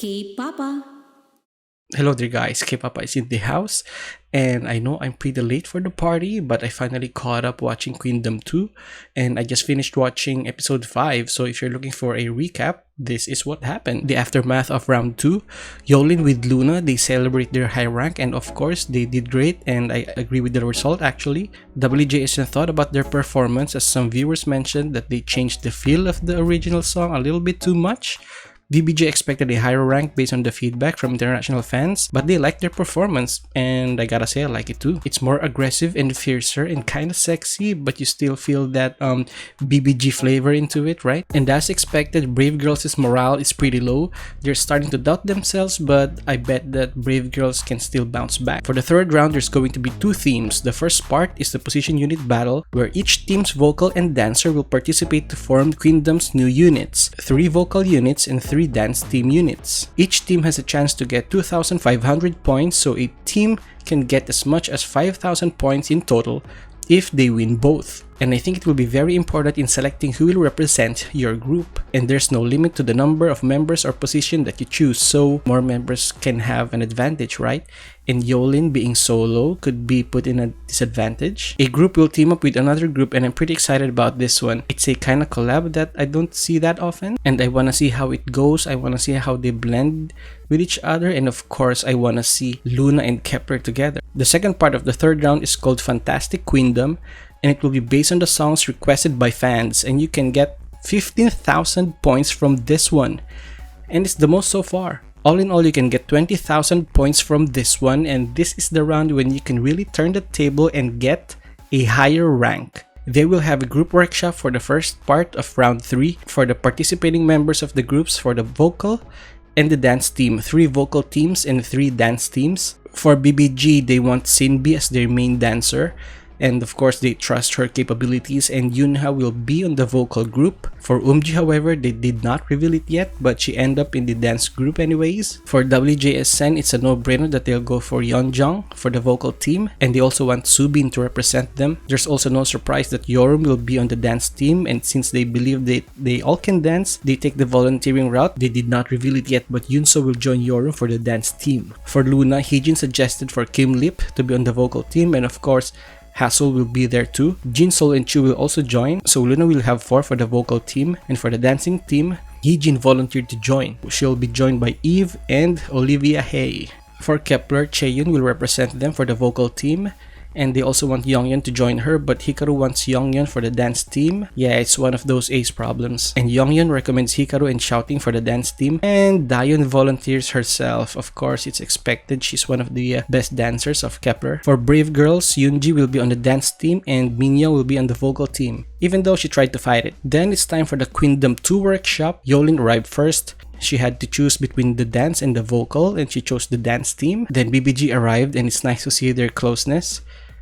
K-Poppa. Hello there guys, K-Poppa is in the house, and I know I'm pretty late for the party, but I finally caught up watching Queendom 2, and I just finished watching episode 5, so if you're looking for a recap, this is what happened. The aftermath of round 2, Hyolyn with Loona, they celebrate their high rank, and of course, they did great, and I agree with the result actually. wjsn thought about their performance, as some viewers mentioned that they changed the feel of the original song a little bit too much. VBJ expected a higher rank based on the feedback from international fans, but they liked their performance, and I gotta say I like it too. It's more aggressive and fiercer and kinda sexy, but you still feel that BBG flavor into it, right? And as expected, Brave Girls' morale is pretty low. They're starting to doubt themselves, but I bet that Brave Girls can still bounce back. For the third round, there's going to be two themes. The first part is the position unit battle, where each team's vocal and dancer will participate to form Queendom's new units. 3 vocal units and 3 dance team units. Each team has a chance to get 2,500 points, so a team can get as much as 5,000 points in total if they win both. And I think it will be very important in selecting who will represent your group. And there's no limit to the number of members or position that you choose, so more members can have an advantage, right? And Hyolyn being solo could be put in a disadvantage. A group will team up with another group, and I'm pretty excited about this one. It's a kind of collab that I don't see that often, and I want to see how it goes. I want to see how they blend with each other, and of course I want to see Loona and Kepler together. The second part of the third round is called Fantastic Queendom, and it will be based on the songs requested by fans, and you can get 15,000 points from this one, and it's the most so far. All in all, you can get 20,000 points from this one, and this is the round when you can really turn the table and get a higher rank. They will have a group workshop for the first part of round 3 for the participating members of the groups for the vocal and the dance team. 3 vocal teams and 3 dance teams. For BBG, they want Sinbi as their main dancer, and of course they trust her capabilities, and Yunha will be on the vocal group. For however, they did not reveal it yet, but she ended up in the dance group anyways. For wjsn, it's a no-brainer that they'll go for Yeonjung for the vocal team, and they also want Subin to represent them. There's also no surprise that Yorum will be on the dance team, and since they believe they all can dance, they take the volunteering route. They did not reveal it yet, but Yunso will join Yorum for the dance team. For Loona, Heejin suggested for Kim Lip to be on the vocal team, and of course Hassel will be there too. Jin, Sol, and Chu will also join, so Loona will have 4 for the vocal team, and for the dancing team, Heejin volunteered to join. She'll be joined by Eve and Olivia Hay. For Kepler, Chaeyoung will represent them for the vocal team, and they also want Yonghyun to join her, but Hikaru wants Yonghyun for the dance team. Yeah, it's one of those ace problems. And Yonghyun recommends Hikaru and Shouting for the dance team, and Daeun volunteers herself. Of course, it's expected. She's one of the best dancers of Kepler. For Brave Girls, Yoonji will be on the dance team, and Minyoung will be on the vocal team, even though she tried to fight it. Then it's time for the Queendom 2 workshop. Hyolyn arrived first. She had to choose between the dance and the vocal, and she chose the dance team. Then BBG arrived, and it's nice to see their closeness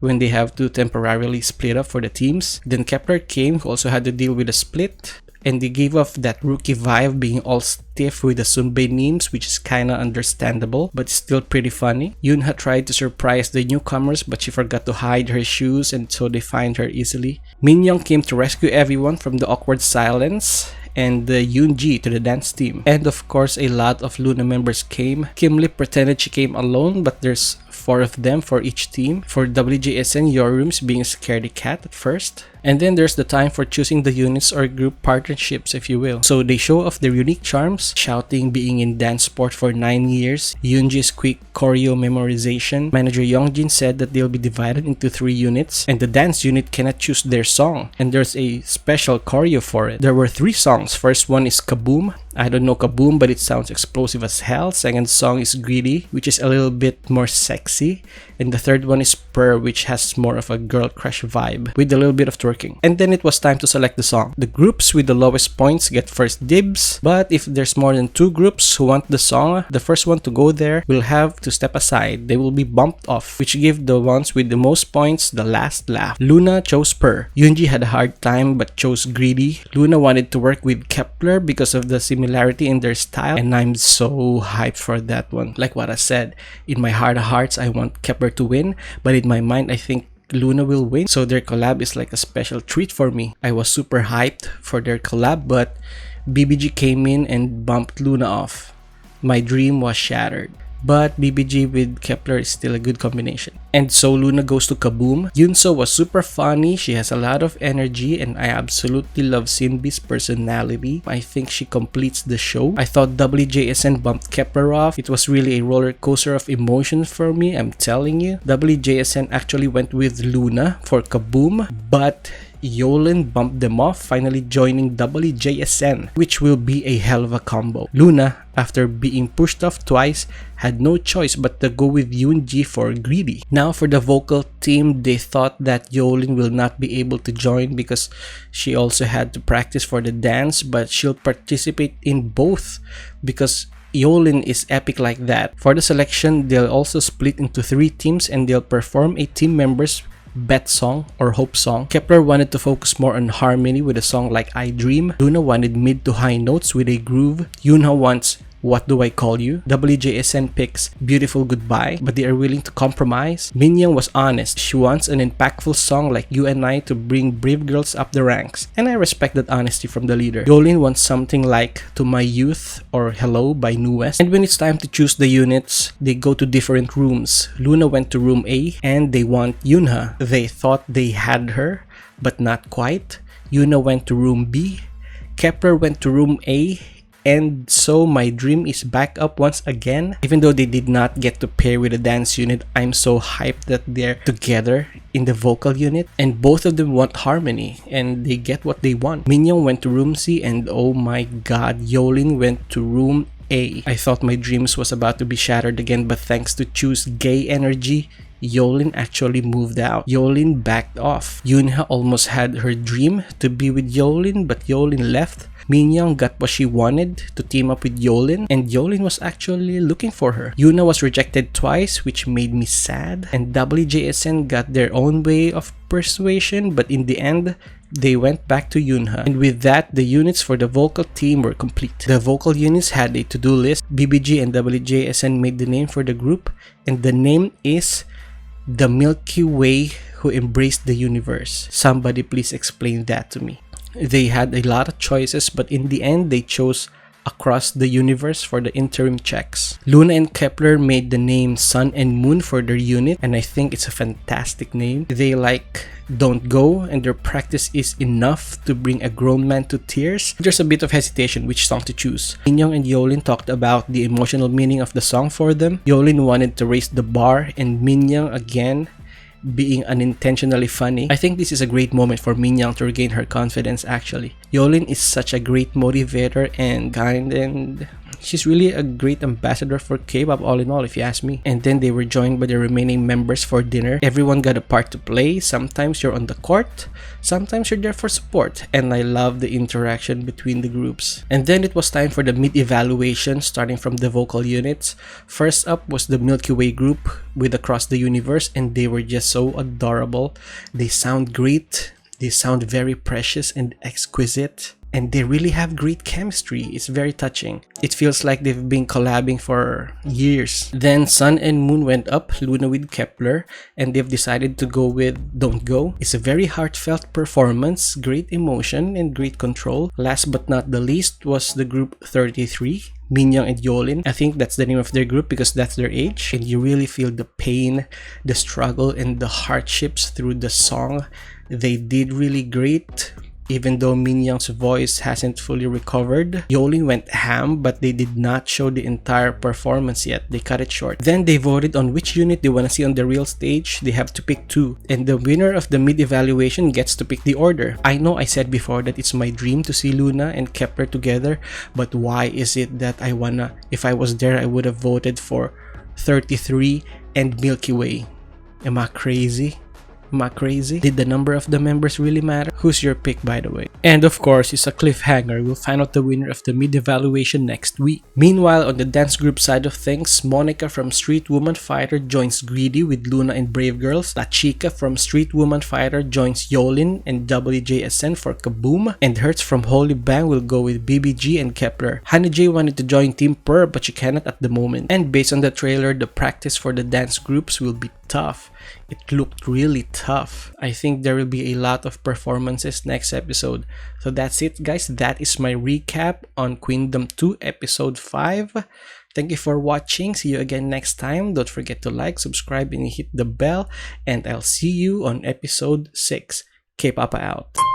when they have to temporarily split up for the teams. Then Kepler came, who also had to deal with a split, and they gave off that rookie vibe, being all stiff with the Sunbae memes, which is kinda understandable, but still pretty funny. Yunha tried to surprise the newcomers, but she forgot to hide her shoes, and so they find her easily. Minyoung came to rescue everyone from the awkward silence, and Yoonji to the dance team. And of course, a lot of Loona members came. Kim Lip pretended she came alone, but there's 4 of them for each team. For wjsn, Yorum's being a scaredy cat at first. And then there's the time for choosing the units or group partnerships, if you will. So they show off their unique charms, Shouting being in dance sport for 9 years, Yoonji's quick choreo memorization. Manager Youngjin said that they'll be divided into 3 units, and the dance unit cannot choose their song, and there's a special choreo for it. There were 3 songs. First one is Kaboom. I don't know Kaboom, but it sounds explosive as hell. Second song is Greedy, which is a little bit more sexy. And the third one is Purr, which has more of a girl crush vibe with a little bit of twerking. And then it was time to select the song. The groups with the lowest points get first dibs, but if there's more than 2 groups who want the song, the first one to go there will have to step aside. They will be bumped off, which give the ones with the most points the last laugh. Loona chose Purr. Yoonji had a hard time but chose Greedy. Loona wanted to work with Kepler because of the similarity in their style, and I'm so hyped for that one. Like what I said, in my heart of hearts, I want Kepler to win, but in my mind, I think Loona will win, so their collab is like a special treat for me. I was super hyped for their collab, but BBG came in and bumped Loona off. my dream was shattered. But BBG with Kepler is still a good combination. And so Loona goes to Kaboom. Yunso was super funny, she has a lot of energy, and I absolutely love Sinbi's personality. I think she completes the show. I thought wjsn bumped Kepler off. It was really a roller coaster of emotions for me, I'm telling you. wjsn actually went with Loona for Kaboom, but Hyolyn bumped them off, finally joining wjsn, which will be a hell of a combo. Loona, after being pushed off twice, had no choice but to go with Yoonji for Greedy. Now for the vocal team, they thought that Hyolyn will not be able to join because she also had to practice for the dance, but she'll participate in both because Hyolyn is epic like that. For the selection, they'll also split into 3 teams and they'll perform a team member's bet song or hope song. Kepler wanted to focus more on harmony with a song like I Dream. Loona wanted mid to high notes with a groove. Yoonha wants What Do I Call You? wjsn picks Beautiful Goodbye, but they are willing to compromise. Minyoung was honest. She wants an impactful song like You and I to bring brave girls up the ranks, and I respect that honesty from the leader. Hyolyn wants something like To My Youth or Hello by New West. And when it's time to choose the units, they go to different rooms. Loona went to room A and they want Yoonha. They thought they had her, but not quite. Yoonha went to room B. Kepler went to room A. And so my dream is back up once again. Even though they did not get to pair with a dance unit, I'm so hyped that they're together in the vocal unit. And both of them want harmony and they get what they want. Minyoung went to room C and oh my god, Hyolyn went to room A. I thought my dreams was about to be shattered again, but thanks to Chu's gay energy, Hyolyn actually moved out. Hyolyn backed off. Yoonha almost had her dream to be with Hyolyn, but Hyolyn left. Minyoung got what she wanted, to team up with Hyolyn, and Hyolyn was actually looking for her. Yoonha was rejected twice, which made me sad, and wjsn got their own way of persuasion, but in the end, they went back to Yoonha. And with that, the units for the vocal team were complete. The vocal units had a to-do list. BBG and wjsn made the name for the group, and the name is The Milky Way Who Embraced the Universe. Somebody please explain that to me. They had a lot of choices, but in the end, they chose Across the Universe for the interim checks. Loona and Kepler made the name Sun and Moon for their unit, and I think it's a fantastic name. They like Don't Go, and their practice is enough to bring a grown man to tears. There's a bit of hesitation which song to choose. Minyoung and Hyolyn talked about the emotional meaning of the song for them. Hyolyn wanted to raise the bar, and Minyoung again being unintentionally funny. I think this is a great moment for Minyoung to regain her confidence actually. Hyolyn is such a great motivator and kind, and she's really a great ambassador for K-pop all in all if you ask me. And then they were joined by the remaining members for dinner. Everyone got a part to play. Sometimes you're on the court, sometimes you're there for support, and I love the interaction between the groups. And then it was time for the mid-evaluation, starting from the vocal units. First up was the Milky Way group with Across the Universe, and they were just so adorable. They sound great, they sound very precious and exquisite, and they really have great chemistry. It's very touching. It feels like they've been collabing for years. Then Sun and Moon went up, Loona with Kepler, and they've decided to go with Don't Go. It's a very heartfelt performance, great emotion and great control. Last but not the least was the group 33. Minyoung and Hyolyn. I think that's the name of their group because that's their age, and you really feel the pain, the struggle, and the hardships through the song. They did really great. Even though Minyoung's voice hasn't fully recovered, Hyolyn went ham, but they did not show the entire performance yet. They cut it short. Then they voted on which unit they want to see on the real stage. They have to pick 2, and the winner of the mid-evaluation gets to pick the order. I know I said before that it's my dream to see Loona and Kepler together, but why is it that if I was there, I would have voted for 33 and Milky Way? Am I crazy? Am I crazy? Did the number of the members really matter? Who's your pick, by the way? And of course, it's a cliffhanger. We'll find out the winner of the mid-evaluation next week. Meanwhile, on the dance group side of things, Monica from Street Woman Fighter joins Greedy with Loona and Brave Girls. La Chica from Street Woman Fighter joins Hyolyn and wjsn for Kaboom. And Hertz from Holy Bang will go with BBG and Kepler. Hannah J wanted to join Team Per, but she cannot at the moment. And based on the trailer, the practice for the dance groups will be tough. It looked really tough. I think there will be a lot of performances next episode. So that's it, guys. That is my recap on Queendom 2 episode 5. Thank you for watching. See you again next time. Don't forget to like, subscribe, and hit the bell. And I'll see you on episode 6. K-Poppa out.